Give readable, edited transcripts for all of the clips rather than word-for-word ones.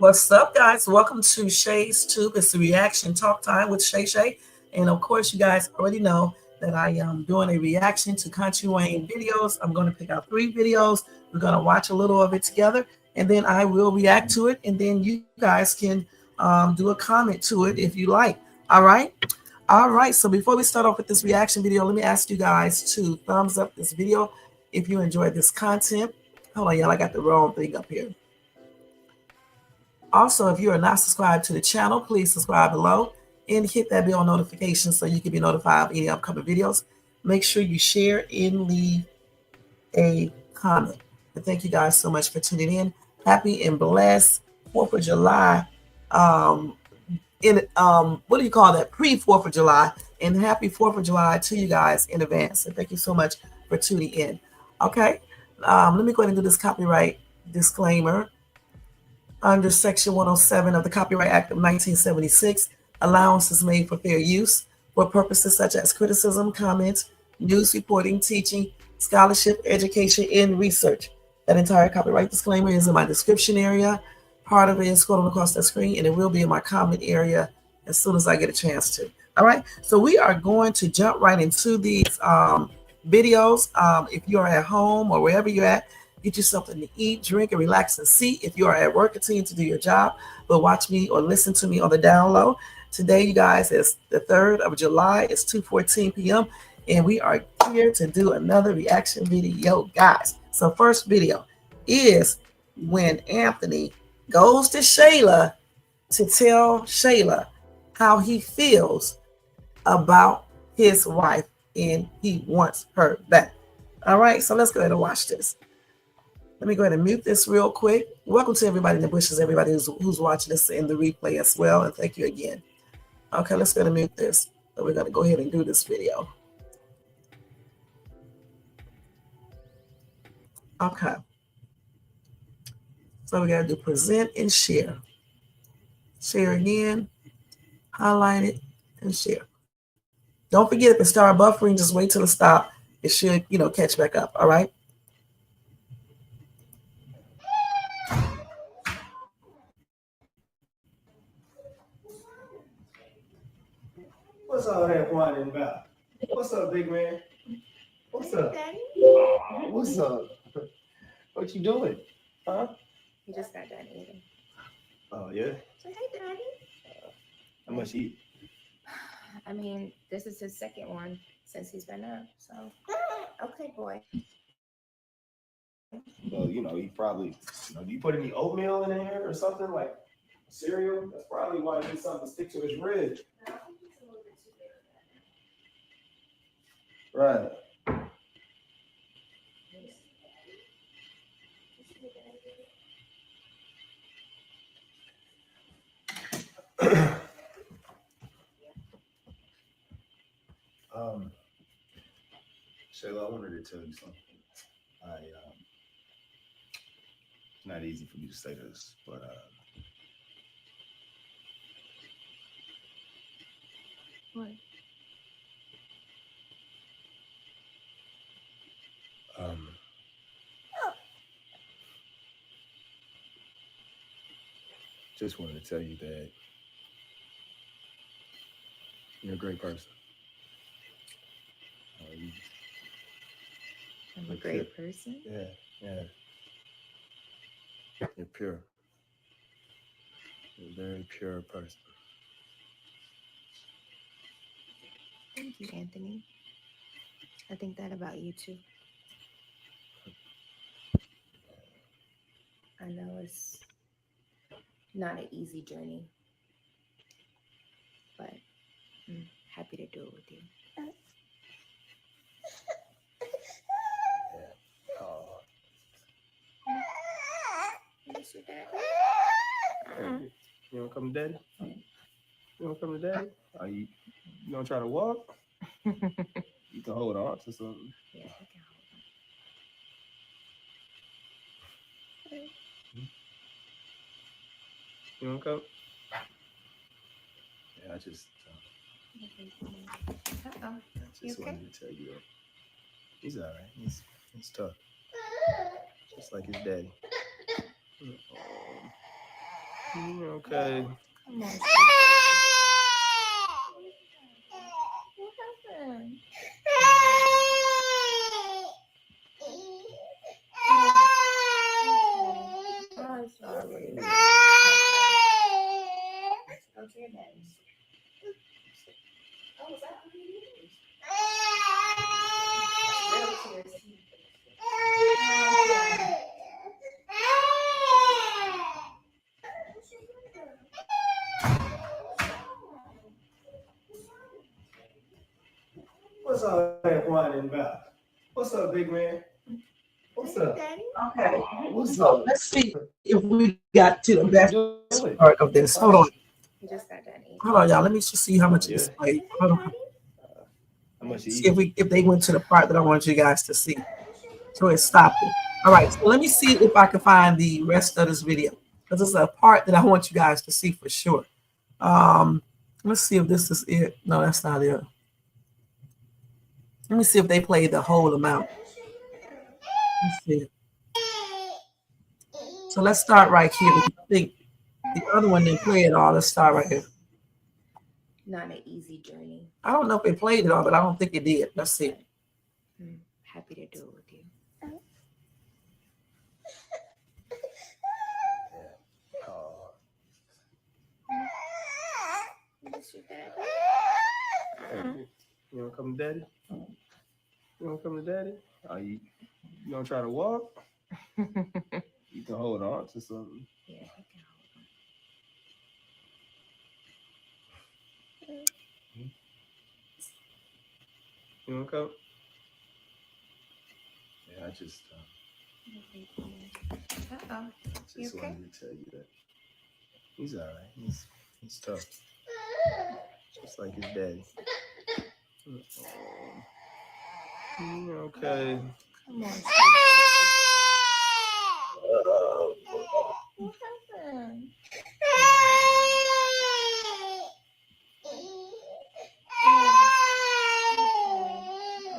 What's up, guys? Welcome to Shay's Tube. It's the reaction talk time with Shay. And of course, you guys already know that I am doing a reaction to Kountry Wayne videos. I'm going to pick out 3 videos. We're going to watch a little of it together, and then I will react to it. And then you guys can do a comment to it if you like. All right? All right. So before we start off with this reaction video, let me ask you guys to thumbs up this video if you enjoyed this content. Hold on, y'all. I got the wrong thing up here. Also, if you are not subscribed to the channel, please subscribe below and hit that bell notification so you can be notified of any upcoming videos. Make sure you share and leave a comment. And thank you guys so much for tuning in. Happy and blessed 4th of July. What do you call that? Pre-4th of July. And happy 4th of July to you guys in advance. And thank you so much for tuning in. Okay. Let me go ahead and do this copyright disclaimer. Under Section 107 of the Copyright Act of 1976, allowance is made for fair use for purposes such as criticism, comments, news reporting, teaching, scholarship, education, and research. That entire copyright disclaimer is in my description area. Part of it is scrolling across the screen, and it will be in my comment area as soon as I get a chance to. All right, so we are going to jump right into these videos. If you're at home or wherever you're at, get you something to eat, drink, and relax and see. If you are at work, continue to do your job, but watch me or listen to me on the down low. Today, you guys, is the 3rd of July. It's 2:14 p.m. and we are here to do another reaction video, guys. So first video is when Anthony goes to Shayla to tell Shayla how he feels about his wife and he wants her back. All right, so let's go ahead and watch this. Let me go ahead and mute this real quick. Welcome to everybody in the bushes, everybody who's watching this in the replay as well, and thank you again. Okay, let's go ahead and mute this. So we're going to go ahead and do this video. Okay. So we got to do present and share. Share again, highlight it, and share. Don't forget, if it starts buffering, just wait till it stops. It should, catch back up, all right? What's all that whining about? What's up, big man? What's up? Oh, what's up? What you doing? Huh? He just got done eating. Oh, yeah? Say, hey, Daddy. How much you eat? I mean, this is his second one since he's been up, so. Okay, boy. Well, you probably, do you put any oatmeal in there or something, like cereal? That's probably why he needs something to stick to his ribs. No, I think he's a little bit too big for that. Right. Shayla, I wanted to tell you something. It's not easy for me to say this, but What? Just wanted to tell you that you're a great person. I'm a great person? Yeah. You're pure. You're a very pure person. Thank you, Anthony. I think that about you, too. I know it's not an easy journey, but I'm happy to do it with you. Yeah. Oh. Miss your daddy? You don't come to daddy? You don't come to daddy? Are you gonna try to walk? You can hold on to something. Yeah, I can hold on. You don't come? Yeah, I just wanted to tell you that he's all right. He's tough, just like his daddy. Okay. Come on. What happened? I'm sorry. Okay. Go to your daddy. Oh, was that on your ears? Real tears. What's all that whining about? What's up, big man? What's up? Daddy? Okay. What's So up? let's see if we got to the best What you part of doing? this. Hold on. You just got done Hold eating. on, y'all. Let me just see how much Oh it yeah. displayed. Hold on. How much you See eat? if they went to the part that I want you guys to see. So it stopped it. All right. So let me see if I can find the rest of this video because it's a part that I want you guys to see for sure. Um, let's see if this is it. No, that's not it. Let me see if they played the whole amount. Let's see. So let's start right here because I think the other one didn't play it all. Let's start right here. Not an easy journey. I don't know if they played it all, but I don't think it did. Let's see. I'm happy to do it with you. Oh, Miss your dad. you wanna come to daddy? You wanna come to daddy? Oh, you gonna try to walk? You can hold on to something. Yeah, he can You wanna come? Yeah, I just Uh-oh. You okay? wanted to tell you that he's all right. He's tough, just like his daddy. Okay. Come on. What happened?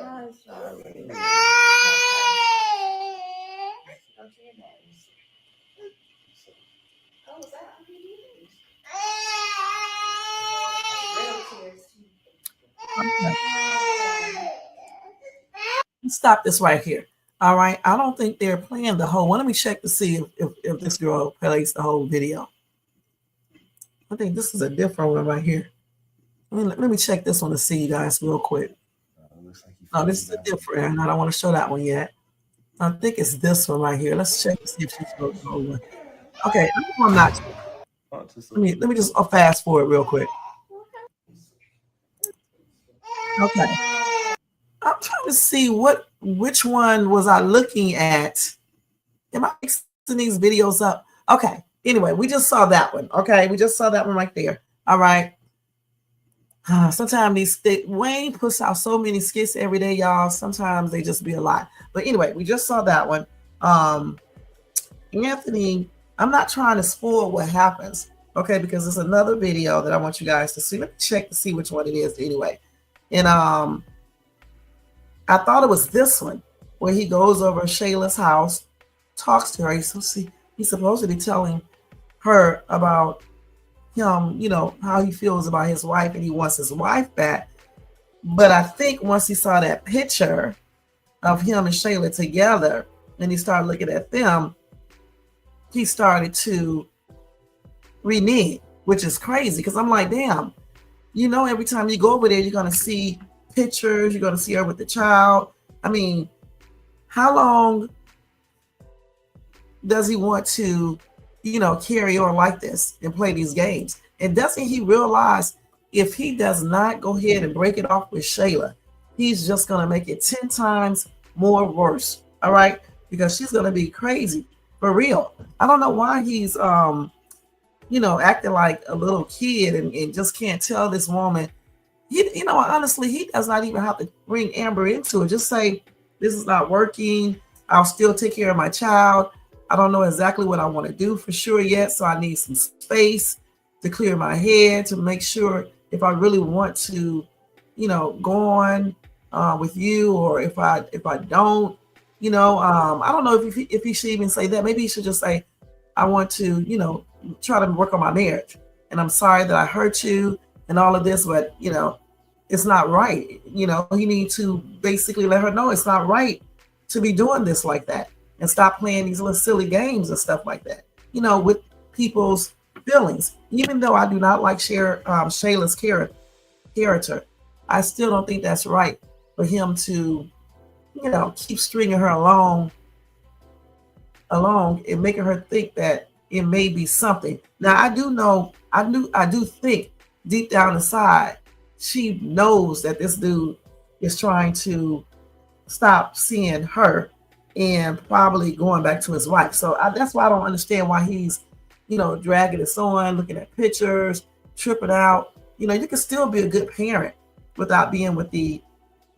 I'm sorry. Okay. Go to your daddy. Oh, was that on your ears? Real tears. Okay. Let's stop this right here. All right. I don't think they're playing the whole one. Let me check to see if this girl plays the whole video. I think this is a different one right here. Let me check this one to see you guys real quick. Looks like No, this is a different, and I don't want to show that one yet. I think it's this one right here. Let's check to see if she's the whole one. Okay, I'm not. Let me just fast forward real quick. Okay, I'm trying to see which one was I looking at. Am I mixing these videos up? Okay. Anyway, we just saw that one. Okay, we just saw that one right there. All right. Sometimes Wayne puts out so many skits every day, y'all. Sometimes they just be a lot. But anyway, we just saw that one. Anthony, I'm not trying to spoil what happens, okay? Because it's another video that I want you guys to see. Let me check to see which one it is anyway. And I thought it was this one where he goes over Shayla's house, talks to her. He's supposed to be telling her about him, how he feels about his wife and he wants his wife back. But I think once he saw that picture of him and Shayla together and he started looking at them, he started to renege, which is crazy because I'm like, damn, every time you go over there, you're going to see pictures, you're going to see her with the child. I mean, how long does he want to, carry on like this and play these games? And doesn't he realize if he does not go ahead and break it off with Shayla, he's just going to make it 10 times more worse. All right. Because she's going to be crazy for real. I don't know why he's, acting like a little kid and just can't tell this woman. Honestly, he does not even have to bring Amber into it. Just say, this is not working. I'll still take care of my child. I don't know exactly what I want to do for sure yet. So I need some space to clear my head to make sure if I really want to, go on with you, or if I don't, I don't know if he should even say that. Maybe he should just say, I want to, try to work on my marriage. And I'm sorry that I hurt you and all of this, but it's not right. He needs to basically let her know it's not right to be doing this like that and stop playing these little silly games and stuff like that, with people's feelings. Even though I do not like Shayla's character, I still don't think that's right for him to, keep stringing her along and making her think that it may be something. Now I do know, I do think deep down inside, she knows that this dude is trying to stop seeing her and probably going back to his wife. So that's why I don't understand why he's, dragging us on, looking at pictures, tripping out. You can still be a good parent without being with the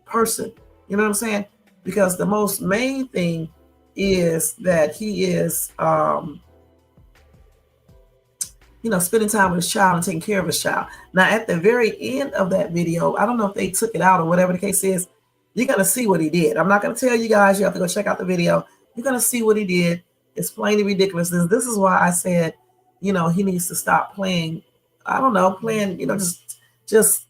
person. You know what I'm saying? Because the most main thing is that he is, spending time with his child and taking care of his child. Now, at the very end of that video, I don't know if they took it out or whatever the case is, you're going to see what he did. I'm not going to tell you guys. You have to go check out the video. You're going to see what he did. It's plainly ridiculous. This is why I said, he needs to stop playing, I don't know, playing, just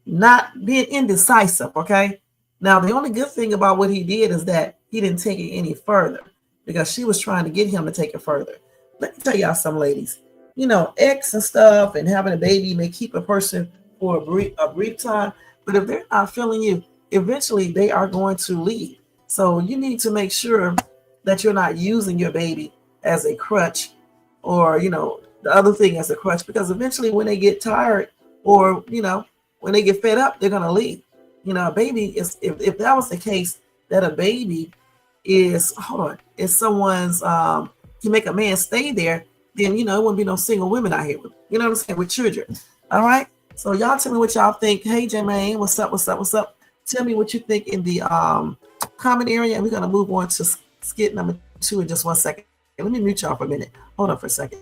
not being indecisive, okay? Now, the only good thing about what he did is that he didn't take it any further because she was trying to get him to take it further. Let me tell y'all some ladies, ex and stuff and having a baby may keep a person for a brief time, but if they're not feeling you, eventually they are going to leave. So you need to make sure that you're not using your baby as a crutch or, the other thing as a crutch, because eventually when they get tired or, when they get fed up, they're going to leave. A baby is, if that was the case, that a baby is, is someone's, to make a man stay there, then, it wouldn't be no single women out here, what I'm saying, with children. All right. So y'all tell me what y'all think. Hey, Jermaine, what's up? What's up? What's up? Tell me what you think in the comment area. And we're going to move on to skit number 2 in just 1 second. Let me mute y'all for a minute. Hold on for a second.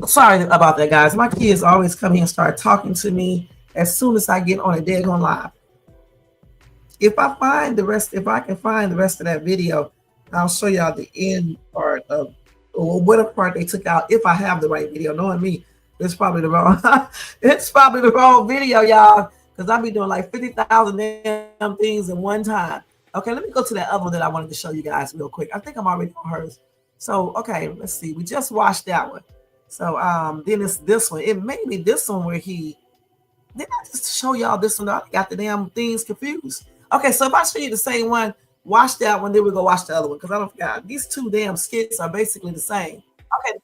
Sorry about that, guys. My kids always come here and start talking to me as soon as I get on a daggone live. If I can find the rest of that video, I'll show y'all the end part of, or whatever part they took out. If I have the right video, knowing me, it's probably the wrong, it's probably the wrong video, y'all, because I'll be doing like 50,000 damn things in one time. Okay, let me go to that other one that I wanted to show you guys real quick. I think I'm already on hers. So, okay, let's see. We just watched that one. So then it's this one. It may be this one where he did I just show y'all this one? I got the damn things confused. Okay, so if I show you the same one, watch that one, then we go watch the other one because I don't forget. These two damn skits are basically the same. Okay,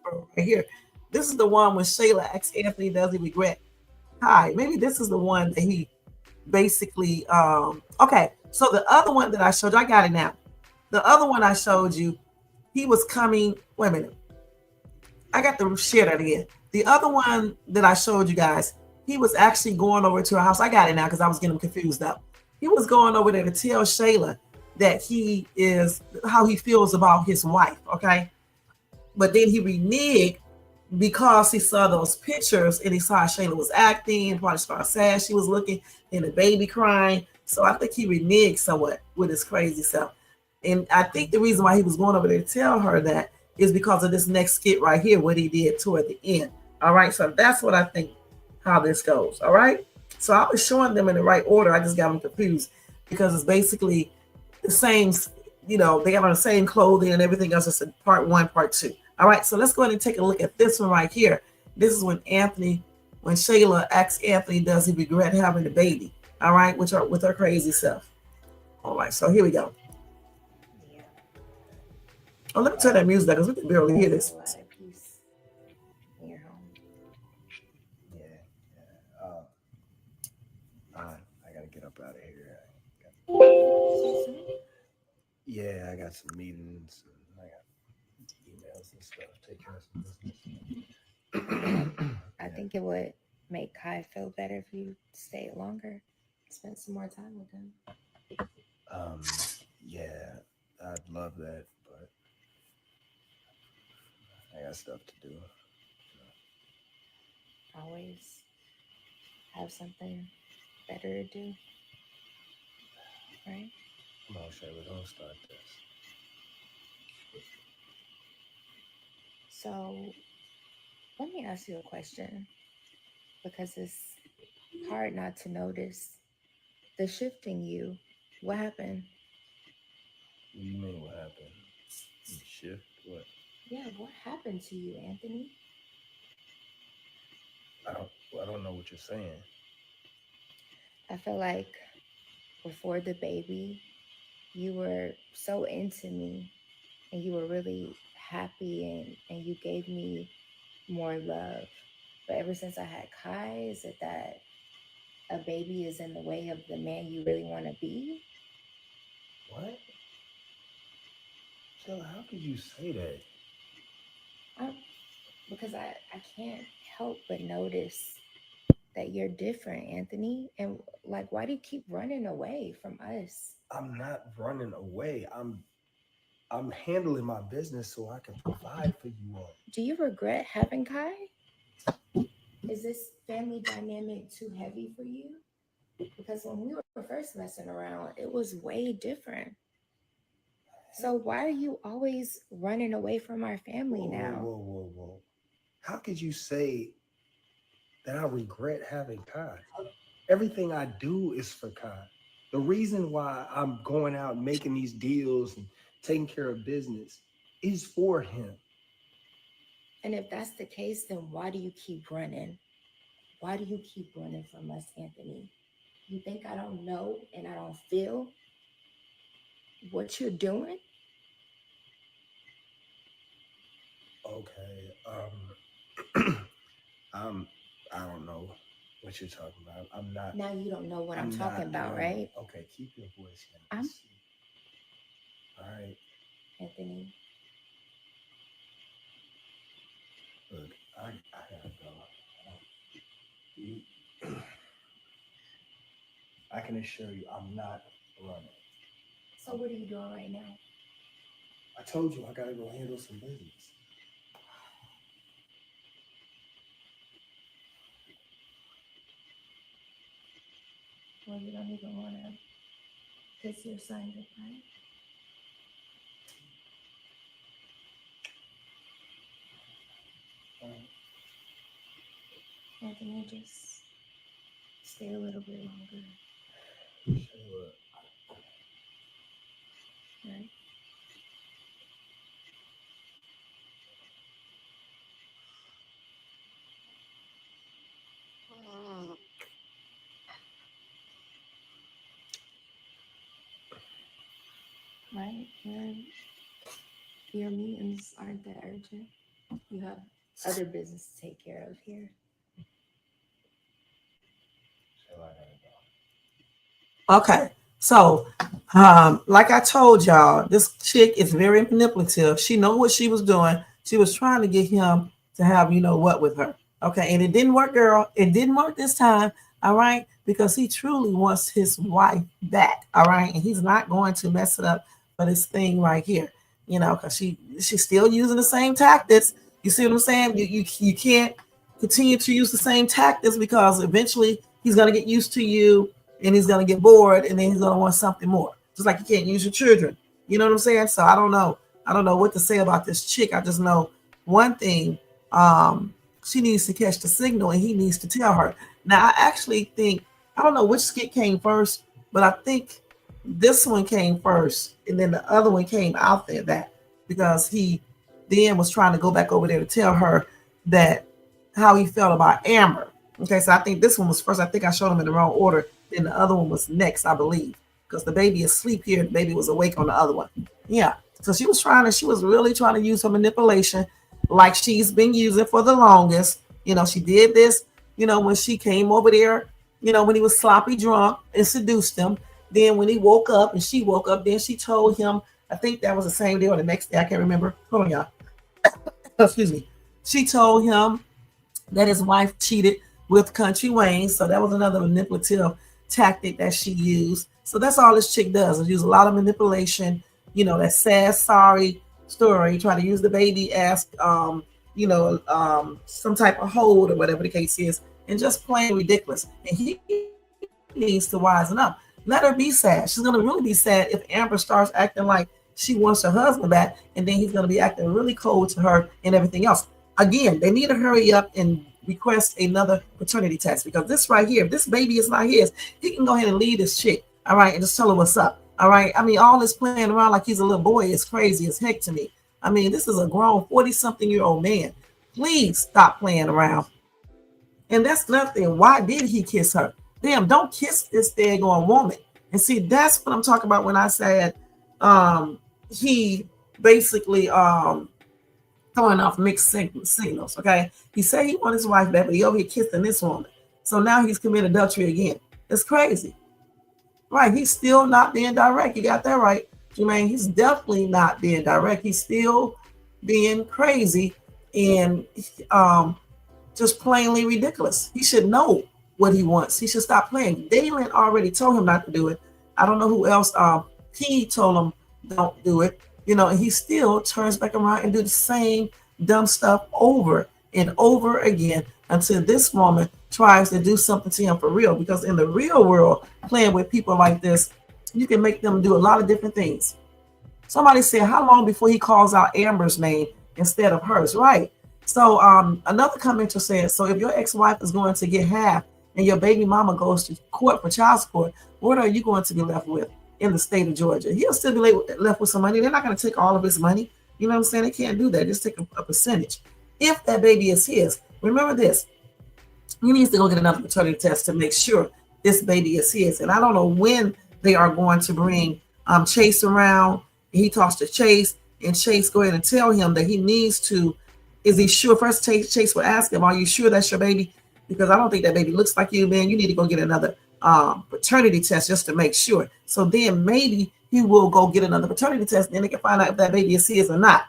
right here. This is the one when Shayla asks Anthony, does he regret? Hi, maybe this is the one that he basically okay. So the other one that I showed you, I got it now. The other one I showed you, he was coming. Wait a minute. I got to share that again. The other one that I showed you guys, he was actually going over to her house. I got it now because I was getting confused up. He was going over there to tell Shayla that he is, how he feels about his wife, okay? But then he reneged because he saw those pictures and he saw how Shayla was acting and probably saw how sad she was looking and the baby crying. So I think he reneged somewhat with his crazy self. And I think the reason why he was going over there to tell her that is because of this next skit right here, what he did toward the end. All right, so that's what I think how this goes. All right, so I was showing them in the right order. I just got them confused because it's basically the same, they got on the same clothing and everything else. It's in part 1, part 2. All right, so let's go ahead and take a look at this one right here. This is when Shayla asks Anthony, does he regret having the baby? All right, with her crazy self. All right, so here we go. Oh, let me turn that music down because we can barely hear this. A lot of peace in your home. Yeah. So soon? Yeah, I got some meetings and I got emails and stuff. Take care of some Well, business. I Yeah. think it would make Kai feel better if you stayed longer, spent some more time with him. Yeah, I'd love that, but I got stuff to do. Always have something better to do, right? Come on, Shayla, don't start this. So let me ask you a question because it's hard not to notice the shift in you. What happened? What do you mean? What happened? You shift? What? Yeah, what happened to you, Anthony? I don't. I don't know what you're saying. I feel like before the baby, you were so into me and you were really happy and you gave me more love. But ever since I had Kai, is it that a baby is in the way of the man you really want to be? What? Shayla, how could you say that? I, because I can't help but notice that you're different, Anthony. And like, why do you keep running away from us? I'm not running away. I'm handling my business so I can provide for you all. Do you regret having Kai? Is this family dynamic too heavy for you? Because when we were first messing around, it was way different. So why are you always running away from our family Whoa, whoa, now? whoa, whoa, whoa. How could you say that I regret having Kai? Everything I do is for Kai. The reason why I'm going out making these deals and taking care of business is for him. And if that's the case, then why do you keep running? Why do you keep running from us, Anthony? You think I don't know and I don't feel what you're doing? Okay. I'm I don't know what you're talking about. Now you don't know what I'm I'm talking not about, running. right? Okay, keep your voice down. I'm Let's see. All right. Anthony. Look, I gotta go. You, I can assure you I'm not running. So what are you doing right now? I told you I gotta go handle some business. Well, you don't even want to kiss your son goodbye. All right. Anthony, just stay a little bit longer, Shayla, right? Right? Your meetings aren't that urgent. You have other business to take care of here. Shayla, I gotta go. Okay, so like I told y'all, this chick is very manipulative. She know what she was doing. She was trying to get him to have you know what with her. Okay, and it didn't work, girl. It didn't work this time. All right, because he truly wants his wife back. All right, and he's not going to mess it up for this thing right here. You know, because she's still using the same tactics. You see what I'm saying? You can't continue to use the same tactics because eventually he's gonna get used to you and he's gonna get bored and then he's gonna want something more. Just like you can't use your children. You know what I'm saying? So I don't know. I don't know what to say about this chick. I just know one thing. Um, she needs to catch the signal and he needs to tell her. Now I actually think I don't know which skit came first, but I think this one came first and then the other one came out there that because he then was trying to go back over there to tell her that how he felt about Amber. Okay, so I think this one was first. I think I showed him in the wrong order. Then the other one was next, I believe, because the baby is asleep here. The baby was awake on the other one. Yeah. So she was trying to, she was really trying to use her manipulation like she's been using for the longest. You know, she did this, you know, when she came over there, you know, when he was sloppy drunk and seduced him. Then when he woke up and she woke up, then she told him, I think that was the same day or the next day, I can't remember. Hold on, y'all. Excuse me. She told him that his wife cheated with Country Wayne. So that was another manipulative tactic that she used. So that's all this chick does, is use a lot of manipulation, that sad, sorry story, try to use the baby as some type of hold or whatever the case is, and just plain ridiculous. And he needs to wisen up. Let her be sad. She's gonna really be sad if Amber starts acting like she wants her husband back, and then he's gonna be acting really cold to her and everything else. Again, they need to hurry up and request another paternity test, because this right here, if this baby is not his, he can go ahead and leave this chick, all right, and just tell her what's up, all right. I mean, all this playing around like he's a little boy is crazy as heck to me. I mean, this is a grown 40-something-year-old man. Please stop playing around. And that's nothing. Why did he kiss her? Damn, don't kiss this daggone woman. And see, that's what I'm talking about when I said he basically throwing off mixed signals. Okay, he said he wanted his wife back, but he over here kissing this woman. So now he's committed adultery again. It's crazy, right? He's still not being direct. You got that right, Jermaine. He's definitely not being direct. He's still being crazy and just plainly ridiculous. He should know what he wants. He should stop playing. Dalen already told him not to do it. I don't know who else. He told him don't do it. And he still turns back around and do the same dumb stuff over and over again until this woman tries to do something to him for real. Because in the real world, playing with people like this, you can make them do a lot of different things. Somebody said, how long before he calls out Amber's name instead of hers? Right. So another commenter said, so if your ex-wife is going to get half and your baby mama goes to court for child support, what are you going to be left with in the state of Georgia? He'll still be left with some money. They're not going to take all of his money. You know what I'm saying? They can't do that. Just take a percentage. If that baby is his, remember this, he needs to go get another paternity test to make sure this baby is his. And I don't know when they are going to bring Chase around. He talks to Chase, and Chase go ahead and tell him that he needs to, is he sure? First, Chase will ask him, are you sure that's your baby? Because I don't think that baby looks like you, man. You need to go get another paternity test just to make sure. So then maybe he will go get another paternity test, and then they can find out if that baby is his or not.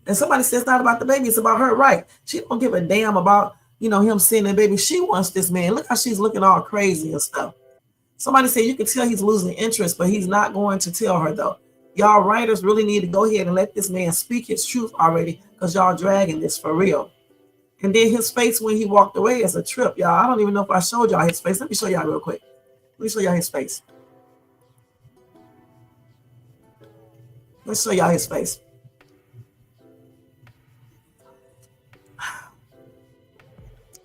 And somebody says it's not about the baby, it's about her, right? She don't give a damn about, him seeing that baby. She wants this man. Look how she's looking all crazy and stuff. Somebody said you can tell he's losing interest, but he's not going to tell her though. Y'all writers really need to go ahead and let this man speak his truth already, because y'all dragging this for real. And then his face when he walked away is a trip, y'all. I don't even know if I showed y'all his face. Let me show y'all real quick. Let me show y'all his face. Let's show y'all his face.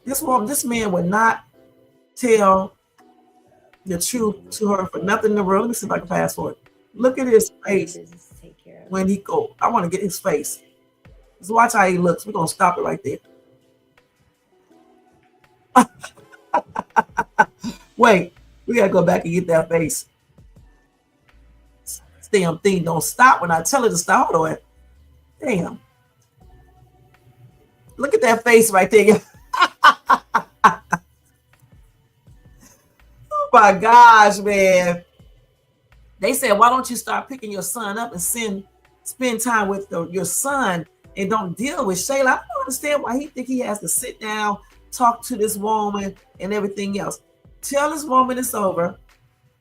This man would not tell the truth to her for nothing in the world. Let me see if I can fast forward. Look at his face when he go. I want to get his face. Just watch how he looks. We're gonna stop it right there. Wait, we gotta go back and get that face. This damn thing don't stop when I tell it to stop. Hold on. Damn. Look at that face right there. Oh my gosh, man. They said, why don't you start picking your son up and spend time with your son and don't deal with Shayla? I don't understand why he think he has to sit down, talk to this woman and everything else. Tell this woman it's over.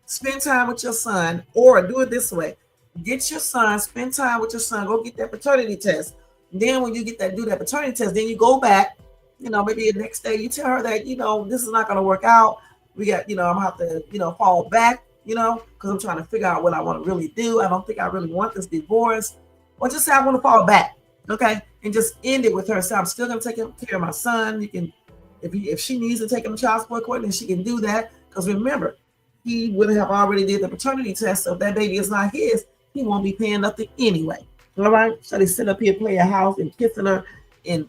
Spend time with your son, or do it this way. Get your son, spend time with your son, go get that paternity test. Then when you do that paternity test, then you go back, maybe the next day you tell her that, this is not going to work out. We got, I'm going to have to, fall back, because I'm trying to figure out what I want to really do. I don't think I really want this divorce. Or just say I want to fall back, okay? And just end it with her. So I'm still going to take care of my son. You can, if she needs to take him to child support court, then she can do that. Because remember, he would have already did the paternity test. So if that baby is not his, he won't be paying nothing anyway. All right? So they sit up here playing house and kissing her, and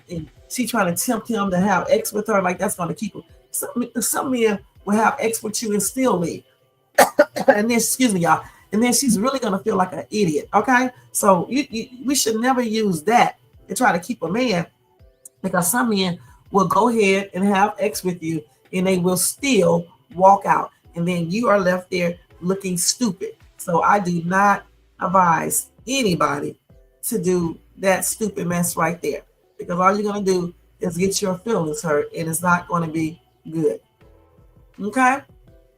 she trying to tempt him to have sex with her. Like, that's going to keep him. Some men will have sex with you and still leave. And then, excuse me, y'all. And then she's really going to feel like an idiot. Okay? So we should never use that to try to keep a man, because some men will go ahead and have sex with you and they will still walk out. And then you are left there looking stupid. So I do not advise anybody to do that stupid mess right there, because all you're going to do is get your feelings hurt, and it's not going to be good. Okay?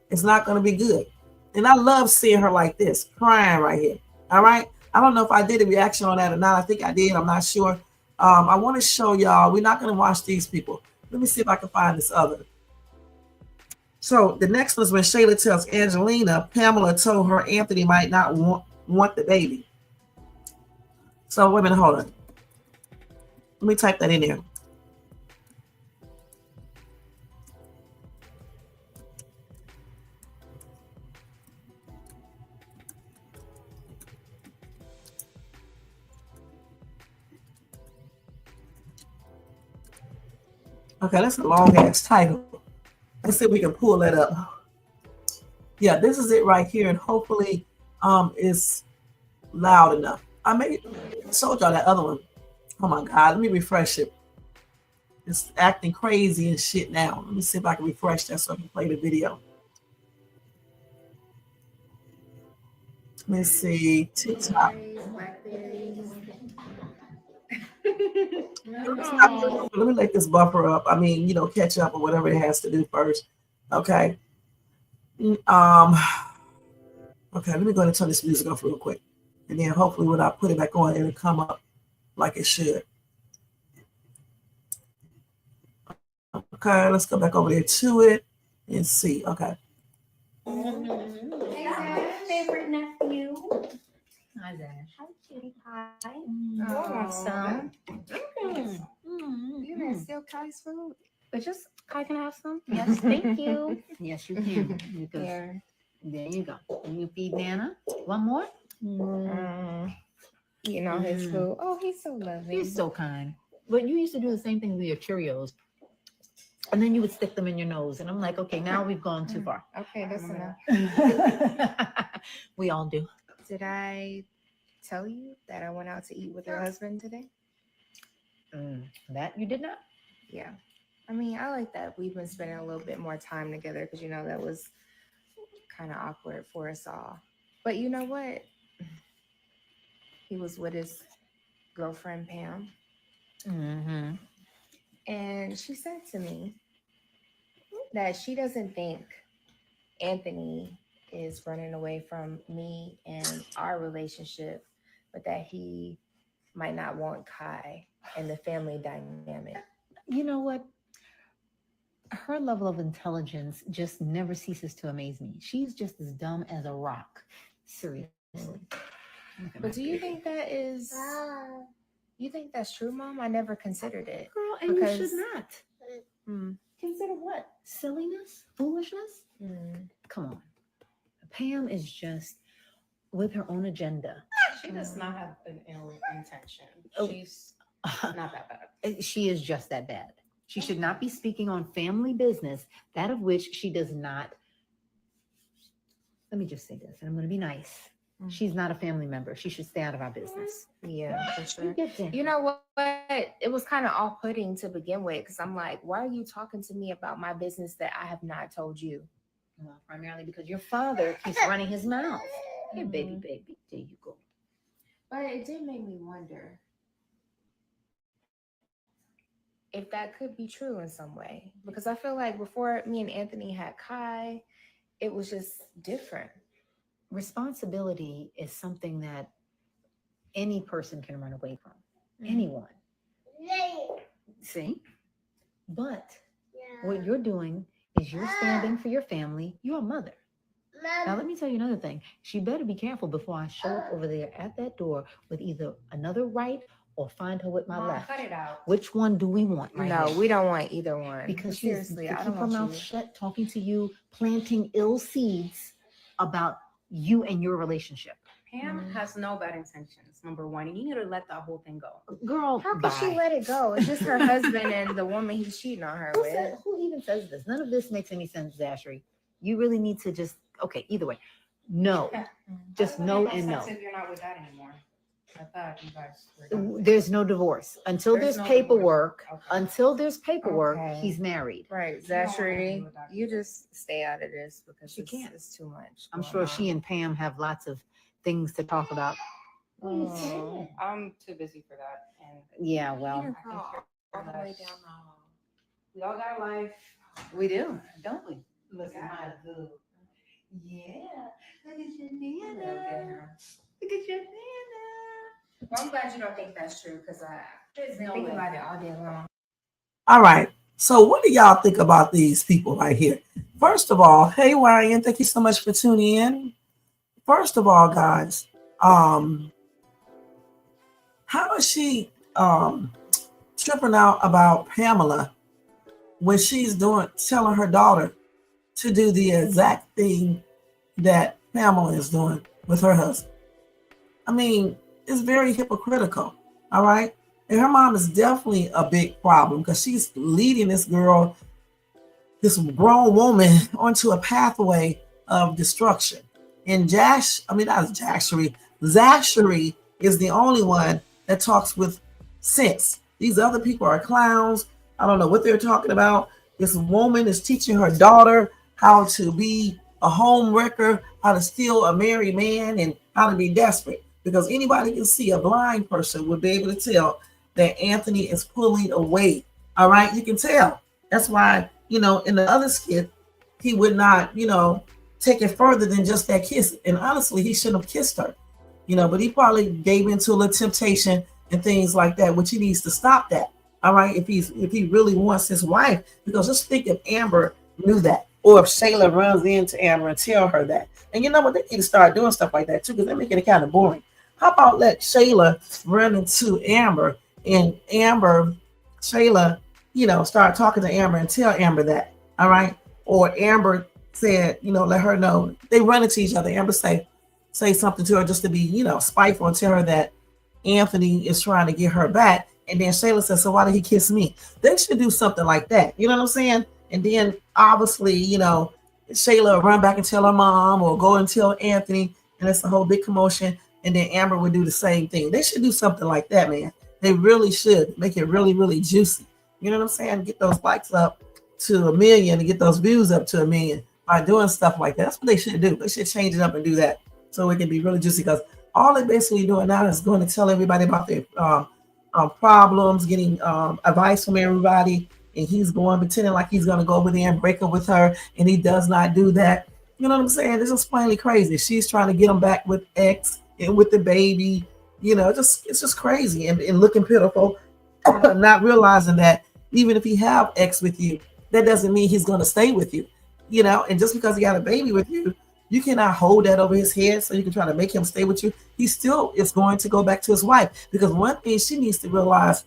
It's not going to be good. And I love seeing her like this, crying right here. All right? I don't know if I did a reaction on that or not. I think I did. I'm not sure. I want to show y'all. We're not going to watch these people. Let me see if I can find this other. So the next one is when Shayla tells Angelina Pamela told her Anthony might not want the baby. So wait a minute, hold on. Let me type that in there. Okay, that's a long ass title. Let's see if we can pull that up. Yeah, this is it right here, and hopefully it's loud enough. I told y'all that other one. Oh my god, let me refresh it. It's acting crazy and shit now. Let me see if I can refresh that so I can play the video. Let me see. TikTok. Let me let this buffer up. I mean, catch up or whatever it has to do first. Okay. Okay, let me go ahead and turn this music off real quick. And then hopefully when I put it back on, it'll come up like it should. Okay, let's go back over there to it and see. Okay. Hey, Dash, favorite nephew. Hi, Dash. Hi, cutie pie. I want some. You didn't steal Kai's food. But just, Kai can have some? Yes, thank you. Yes, you can. Because Here. there you go. And you feed Nana. One more? Eating all his food. Oh, he's so loving. He's so kind. But you used to do the same thing with your Cheerios. And then you would stick them in your nose. And I'm like, okay, now we've gone too far. Okay, that's enough. We all do. Did I tell you that I went out to eat with your husband today? That you did not? Yeah. I mean, I like that we've been spending a little bit more time together because, that was kind of awkward for us all. But you know what? He was with his girlfriend, Pam. And she said to me that she doesn't think Anthony is running away from me and our relationship, but that he might not want Kai and the family dynamic. You know what? Her level of intelligence just never ceases to amaze me. She's just as dumb as a rock. Seriously. But do you think that is... You think that's true, Mom? I never considered it. Girl, and you should not. Consider what? Silliness? Foolishness? Come on. Pam is just with her own agenda. She does not have an ill intention. She's not that bad. She is just that bad. She should not be speaking on family business, that of which she does not. Let me just say this, and I'm going to be nice. She's not a family member. She should stay out of our business. Yeah, for sure. You know what? It was kind of off-putting to begin with because I'm like, why are you talking to me about my business that I have not told you? Well, primarily because your father keeps running his mouth. Hey, baby. There you go. But it did make me wonder if that could be true in some way. Because I feel like before me and Anthony had Kai, it was just different. Responsibility is something that any person can run away from. Anyone. See? But what you're doing is you're standing for your family, your mother. Now, let me tell you another thing. She better be careful before I show up over there at that door with either another right or find her with my left. Cut it out. Which one do we want? No, we don't want either one. Because seriously, I keep don't her want mouth you. shut, talking to you, planting ill seeds about you and your relationship. Pam has no bad intentions, number one, and you need to let that whole thing go. Girl, how can she let it go? It's just her husband and the woman he's cheating on her with. Who even says this? None of this makes any sense, Dashery. You really need to just, okay, either way. No. Just no and no. If you're not with that anymore. I thought you guys were done. There's no divorce until There's there's no paperwork. divorce. Okay. Until there's paperwork, Okay. he's married. Right, You don't wanna Zachary, do that. you just stay out of this because She can't. it's too much. I'm going sure on. she and Pam have lots of things to talk about. Oh. I'm too busy for that. And Yeah, You well, didn't crawl all the way down the hall. we all got a life. we do, don't we? Look at my boo. Yeah. Look at your Look at Nana. her. Look at your Nana. Well, I'm glad you don't think that's true because I There's no think way. about it all day long. All right. So what do y'all think about these people right here? First of all, hey Ryan, thank you so much for tuning in. First of all, guys, how is she tripping out about Pamela when she's telling her daughter to do the exact thing that Pamela is doing with her husband? I mean, it's very hypocritical. All right. And her mom is definitely a big problem because she's leading this girl, this grown woman, onto a pathway of destruction. And not Zachary is the only one that talks with sense. These other people are clowns. I don't know what they're talking about. This woman is teaching her daughter how to be a home wrecker, how to steal a married man, and how to be desperate. Because anybody can see, a blind person would be able to tell that Anthony is pulling away. All right, you can tell. That's why, in the other skit, he would not, take it further than just that kiss. And honestly, he shouldn't have kissed her, but he probably gave into a little temptation and things like that, which he needs to stop that. All right, if he really wants his wife, because just think if Amber knew that, or if Shayla runs into Amber and tell her that. And you know what? They need to start doing stuff like that too, because they're making it kind of boring. How about let Shayla run into Amber and Shayla, start talking to Amber and tell Amber that. All right. Or Amber said, let her know. They run into each other. Amber say something to her just to be, spiteful and tell her that Anthony is trying to get her back. And then Shayla says, so why did he kiss me? They should do something like that. You know what I'm saying? And then obviously, Shayla will run back and tell her mom or go and tell Anthony, and it's a whole big commotion. And then Amber would do the same thing. They should do something like that, man. They really should make it really, really juicy. You know what I'm saying? Get those likes up to 1 million and get those views up to 1 million by doing stuff like that. That's what they should do. They should change it up and do that so it can be really juicy, because all they're basically doing now is going to tell everybody about their problems, getting advice from everybody, and he's going pretending like he's going to go over there and break up with her, and he does not do that. You know what I'm saying? This is plainly crazy. She's trying to get him back with X and with the baby. It's just crazy and looking pitiful, not realizing that even if he have X with you, that doesn't mean he's going to stay with you. And just because he got a baby with you, you cannot hold that over his head so you can try to make him stay with you. He still is going to go back to his wife, because one thing she needs to realize,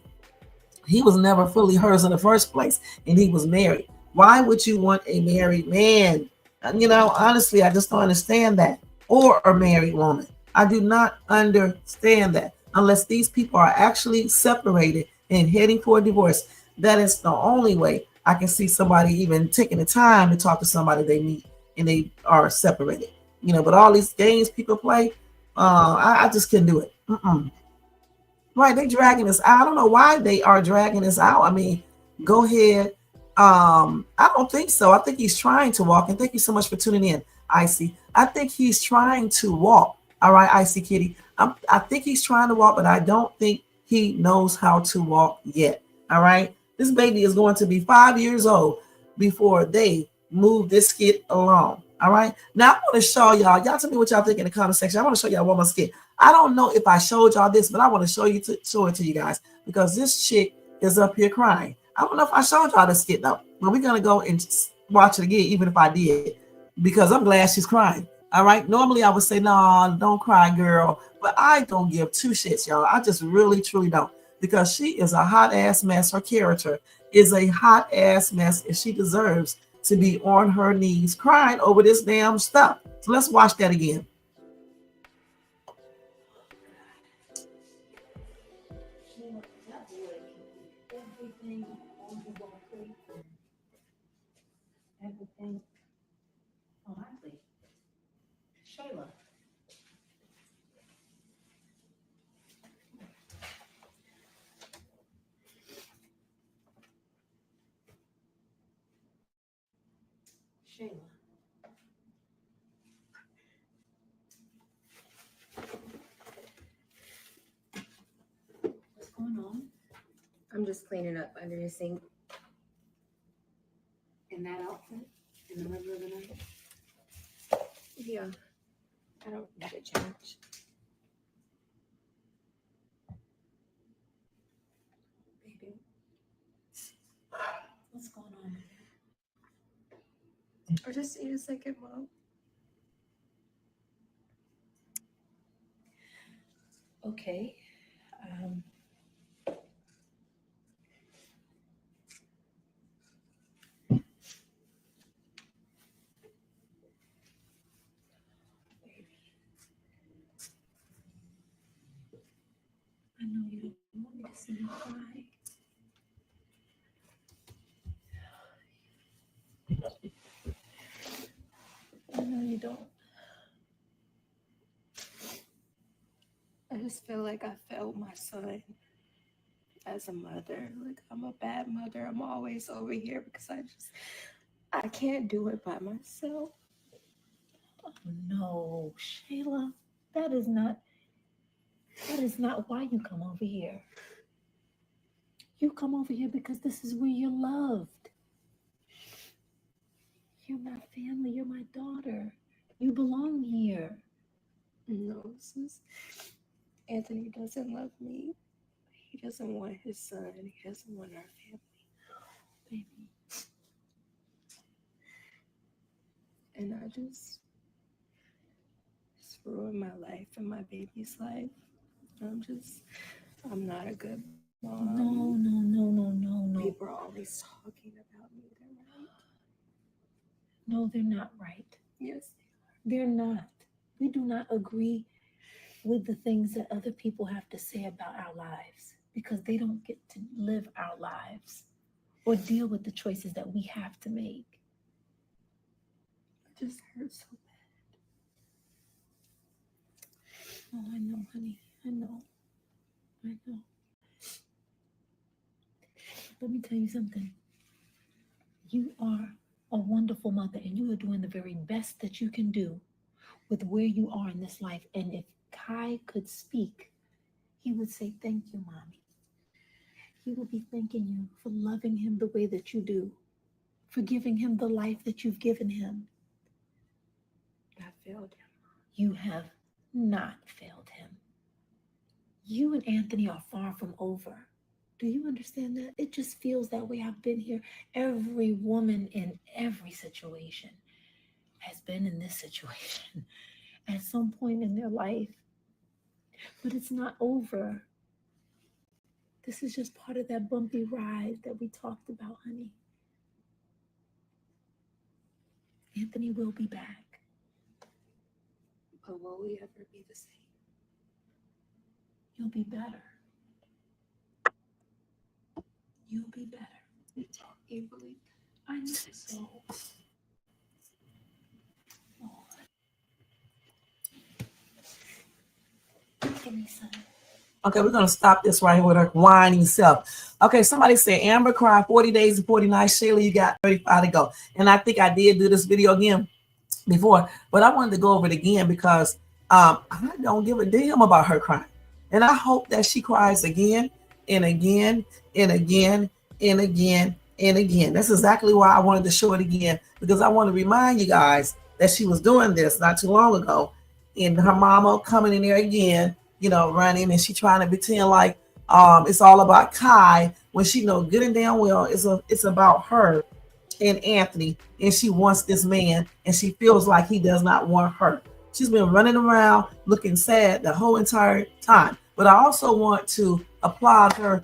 he was never fully hers in the first place, and he was married. Why would you want a married man? Honestly, I just don't understand that. Or a married woman. I do not understand that unless these people are actually separated and heading for a divorce. That is the only way I can see somebody even taking the time to talk to somebody they meet and they are separated. But all these games people play, I just couldn't do it. Right, they dragging us out. I don't know why they are dragging us out. I mean, go ahead. I don't think so. I think he's trying to walk. And thank you so much for tuning in, Icy. I think he's trying to walk. All right, Icy Kitty. I think he's trying to walk, but I don't think he knows how to walk yet. All right. This baby is going to be 5 years old before they move this skit along. All right. Now I want to show y'all. Y'all tell me what y'all think in the comment section. I want to show y'all one more skit. I don't know if I showed y'all this, but I want to show it to you guys, because this chick is up here crying. I don't know if I showed y'all this skit though, but we're gonna go and watch it again, even if I did, because I'm glad she's crying. All right. Normally I would say, no, don't cry, girl, but I don't give two shits, y'all. I just really, truly don't, because she is a hot ass mess. Her character is a hot ass mess, and she deserves to be on her knees crying over this damn stuff. So let's watch that again. Everything. Oh, actually, Shayla. Shayla. What's going on? I'm just cleaning up under the sink. In that outfit? In the middle of the night? Yeah, I don't need a change. Baby. What's going on? I just need a second, Mom. Okay. I know you don't want me to see you cry. I know you don't. I just feel like I failed my son as a mother. Like I'm a bad mother. I'm always over here because I can't do it by myself. Oh, no, Shayla, that is not why you come over here. You come over here because this is where you're loved. You're my family. You're my daughter. You belong here. No, sis. Anthony doesn't love me. He doesn't want his son. He doesn't want our family, Baby. and I just ruined my life and my baby's life. I'm not a good mom. No. People are always talking about me. They're right. No, they're not right. Yes. They're not. We do not agree with the things that other people have to say about our lives because they don't get to live our lives or deal with the choices that we have to make. It just hurts so bad. Oh, I know, honey. I know. Let me tell you something. You are a wonderful mother and you are doing the very best that you can do with where you are in this life. And if Kai could speak, he would say, "Thank you, Mommy." He would be thanking you for loving him the way that you do, for giving him the life that you've given him. I failed him. You have not failed him. You and Anthony are far from over. Do you understand that? It just feels that way. I've been here. Every woman in every situation has been in this situation at some point in their life. But it's not over. This is just part of that bumpy ride that we talked about, honey. Anthony will be back. But will we ever be the same? You'll be better. You'll be better. You believe that? I know so. Oh. Give me some. Okay, we're gonna stop this right here with her whining self. Okay, somebody said Amber cried 40 days and 40 nights. Shayla, you got 35 to go. And I think I did do this video again before, but I wanted to go over it again because I don't give a damn about her crying. And I hope that she cries again and again and again and again and again. That's exactly why I wanted to show it again, because I want to remind you guys that she was doing this not too long ago, and her mama coming in there again, you know, running, and she trying to pretend like it's all about Kai when she know good and damn well it's about her and Anthony, and she wants this man, and she feels like he does not want her. She's been running around looking sad the whole entire time. But I also want to applaud her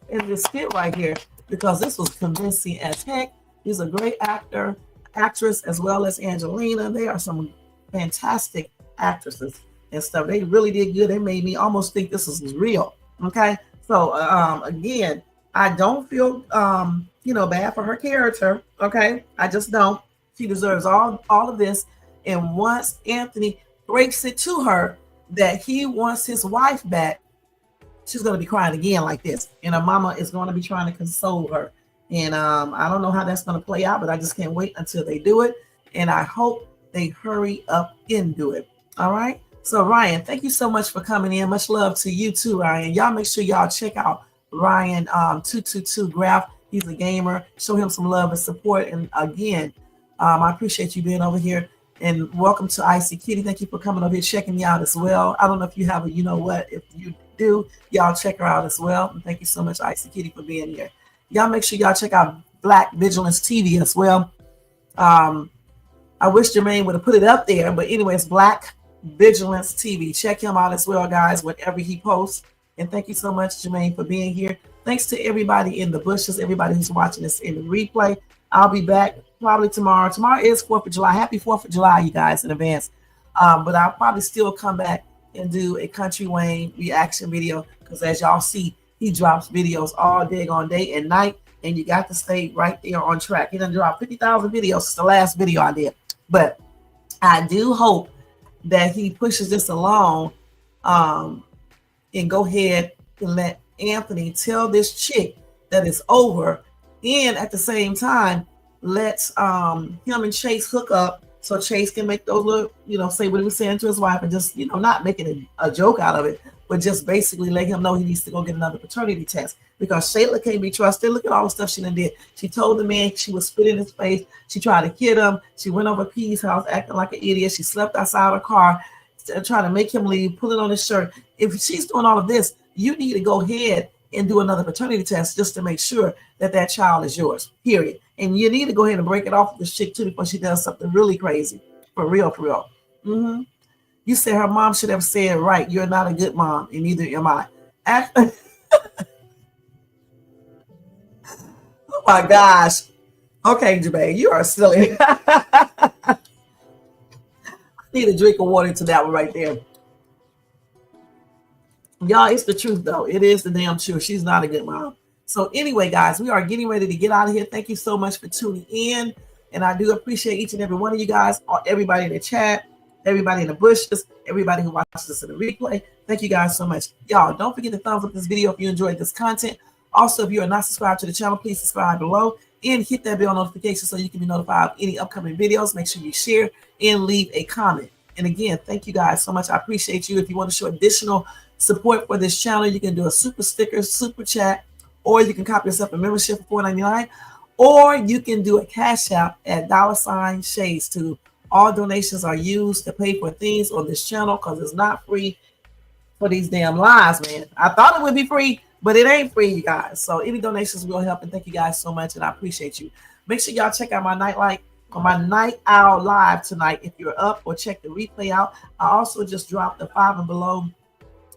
in this skit right here because this was convincing as heck. She's a great actress, as well as Angelina. They are some fantastic actresses and stuff. They really did good. They made me almost think this was real. Okay, so again, I don't feel bad for her character. Okay, I just don't. She deserves all of this. And once Anthony breaks it to her that he wants his wife back, she's going to be crying again like this, and her mama is going to be trying to console her. And I don't know how that's going to play out, but I just can't wait until they do it. And I hope they hurry up and do it. All right. So Ryan, thank you so much for coming in. Much love to you too, Ryan. Y'all make sure y'all check out Ryan 222 Graph. He's a gamer. Show him some love and support. And again, I appreciate you being over here. And welcome to Icy Kitty. Thank you for coming over here, checking me out as well. I don't know if you have a, you know what, if you do, y'all check her out as well. And thank you so much, Icy Kitty, for being here. Y'all make sure y'all check out Black Vigilance TV as well. I wish Jermaine would have put it up there, but anyway, it's Black Vigilance TV. Check him out as well, guys, whatever he posts. And thank you so much, Jermaine, for being here. Thanks to everybody in the bushes, everybody who's watching this in the replay. I'll be back probably tomorrow. Tomorrow is 4th of July. Happy 4th of July, you guys, in advance. But I'll probably still come back and do a Kountry Wayne reaction video because as y'all see, he drops videos all day on day and night, and you got to stay right there on track. He done dropped 50,000 videos since the last video I did. But I do hope that he pushes this along and go ahead and let Anthony tell this chick that it's over. And at the same time, let him and Chase hook up so Chase can make those little, say what he was saying to his wife and just, not making a joke out of it, but just basically let him know he needs to go get another paternity test because Shayla can't be trusted. Look at all the stuff she done did. She told the man she was spit in his face. She tried to hit him. She went over P's house acting like an idiot. She slept outside her car, trying to make him leave, pulling on his shirt. If she's doing all of this, you need to go ahead and do another paternity test just to make sure that that child is yours, period. And you need to go ahead and break it off with this chick too before she does something really crazy. For real, for real. Mm-hmm. You said her mom should have said, right, you're not a good mom, and neither am I. Oh my gosh. Okay, Jermaine, you are silly. I need a drink of water to that one right there. Y'all, it's the truth, though. It is the damn truth. She's not a good mom. So anyway, guys, we are getting ready to get out of here. Thank you so much for tuning in. And I do appreciate each and every one of you guys, everybody in the chat, everybody in the bushes, everybody who watches this in the replay. Thank you guys so much. Y'all, don't forget to thumbs up this video if you enjoyed this content. Also, if you are not subscribed to the channel, please subscribe below and hit that bell notification so you can be notified of any upcoming videos. Make sure you share and leave a comment. And again, thank you guys so much. I appreciate you. If you want to show additional support for this channel, you can do a super sticker, super chat, or you can copy yourself a membership for $4.99, or you can do a cash app at $Shades2. All donations are used to pay for things on this channel because it's not free for these damn lives, man. I thought it would be free, but it ain't free, you guys. So any donations will help, and thank you guys so much, and I appreciate you. Make sure y'all check out my Night Owl live tonight if you're up, or check the replay out. I also just dropped the 5 and below.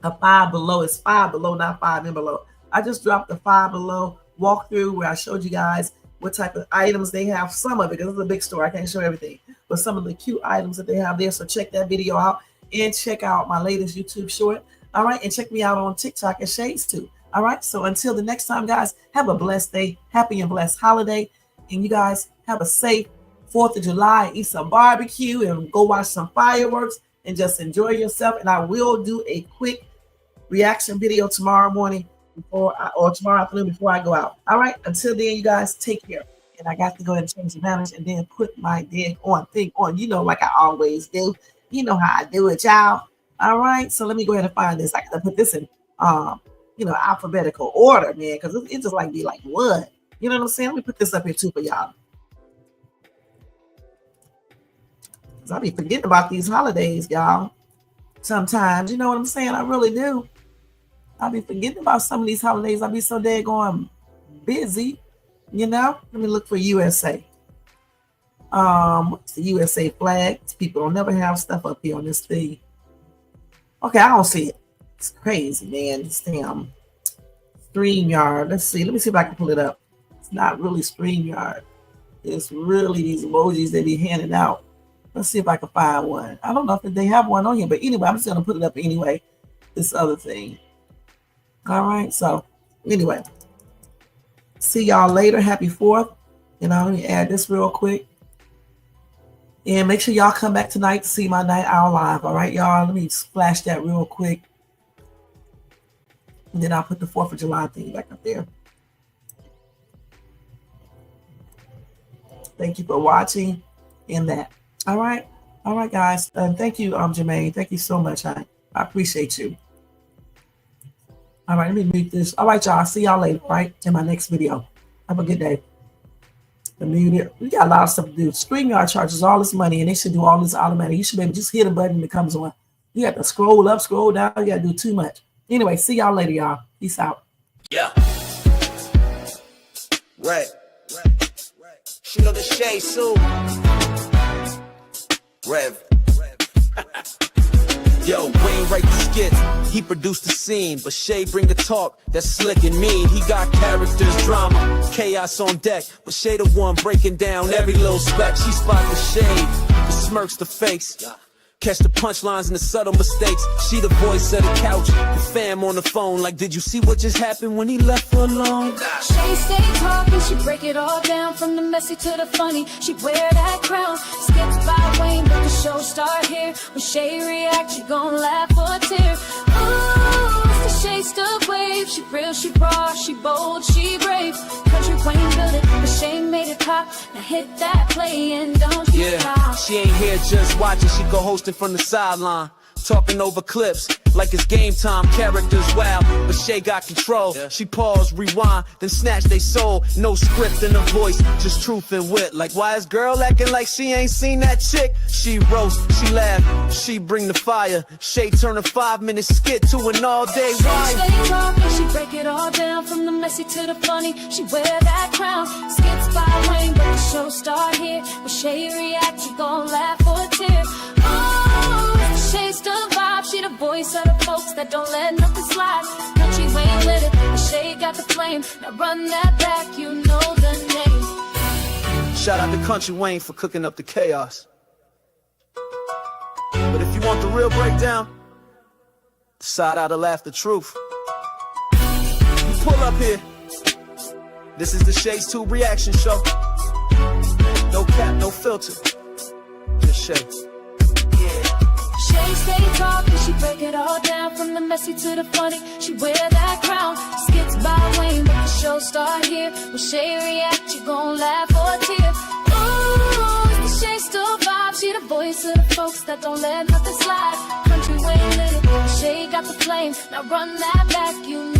A 5 below is 5 below, not 5 and below. I just dropped the 5 below walkthrough where I showed you guys what type of items they have. Some of it, because it's a big store, I can't show everything, but some of the cute items that they have there. So check that video out and check out my latest YouTube short. All right, and check me out on TikTok at Shades2. All right, so until the next time, guys, have a blessed day, happy and blessed holiday, and you guys have a safe 4th of July. Eat some barbecue and go watch some fireworks and just enjoy yourself. And I will do a quick reaction video tomorrow morning or tomorrow afternoon before I go out. All right, until then, you guys take care. And I got to go ahead and change the manners and then put my thing on, like I always do. You know how I do it, y'all. All right, so let me go ahead and find this. I gotta put this in alphabetical order, man, because it just like be like what? You know what I'm saying? Let me put this up here too for y'all. Because I be forgetting about these holidays, y'all. Sometimes, you know what I'm saying? I really do. I'll be forgetting about some of these holidays. I'll be so daggone busy, Let me look for USA. What's the USA flag? People don't never have stuff up here on this thing. Okay, I don't see it. It's crazy, man. This damn StreamYard. Let's see. Let me see if I can pull it up. It's not really StreamYard. It's really these emojis they be handing out. Let's see if I can find one. I don't know if they have one on here, but anyway, I'm just going to put it up anyway. This other thing. All right. So anyway, see y'all later. Happy 4th. Let me add this real quick. And make sure y'all come back tonight to see my Night Owl live. All right, y'all. Let me flash that real quick. And then I'll put the 4th of July thing back up there. Thank you for watching in that. All right. All right, guys. Thank you, Jermaine. Thank you so much, honey. I appreciate you. All right, let me mute this. All right, y'all. See y'all later, right? In my next video. Have a good day. We got a lot of stuff to do. StreamYard charges all this money, and they should do all this automatic. You should be able to just hit a button and it comes on. You have to scroll up, scroll down. You got to do too much. Anyway, see y'all later, y'all. Peace out. Yeah. Right. She know the shade soon. Rev. Yo, Wayne write the skits, he produced the scene, but Shay bring the talk that's slick and mean. He got characters, drama, chaos on deck, but Shay the one breaking down every little speck. She spot the shade, the smirks, the fakes, catch the punchlines and the subtle mistakes. She the voice of the couch, the fam on the phone, like, did you see what just happened when he left her alone? Shay stay talking, she break it all down, from the messy to the funny. She wear that crown, skits by Wayne, but the show start here. When Shay react, she gon' laugh or tear. Ooh, it's the Shay stuff wave. She real, she raw, she bold, she brave. Kountry Wayne built it, but Shay made it pop. Now hit that play and don't you stop. She ain't here just watching, she go hosting from the sideline, talking over clips like it's game time. Characters wild, but Shay got control. She pause, rewind, then snatch they soul. No script in her voice, just truth and wit. Like, why is girl acting like she ain't seen that chick? She roast, she laugh, she bring the fire. Shay turn a 5-minute skit to an all-day ride. She stay talking, she break it all down, from the messy to the funny. She wear that crown, skits by Wayne, but the show start here. When Shay react, she gon' laugh or tear. Oh, Shay's the vibe, she the voice of the folks that don't let nothing slide. Kountry Wayne lit it, but Shay got the flame. Now run that back, you know the name. Shout out to Kountry Wayne for cooking up the chaos. But if you want the real breakdown, the side out to laugh the truth. You pull up here. This is the Shay's Tube reaction show. No cap, no filter. Just Shay. Shay stay talking, she break it all down, from the messy to the funny. She wear that crown, skits by Wayne, but the show start here. When Shay react, you gon' laugh or tear. Ooh, it's the Shay still vibe, she the voice of the folks that don't let nothing slide. Kountry Wayne lit it, Shay got the flame. Now run that back, you know.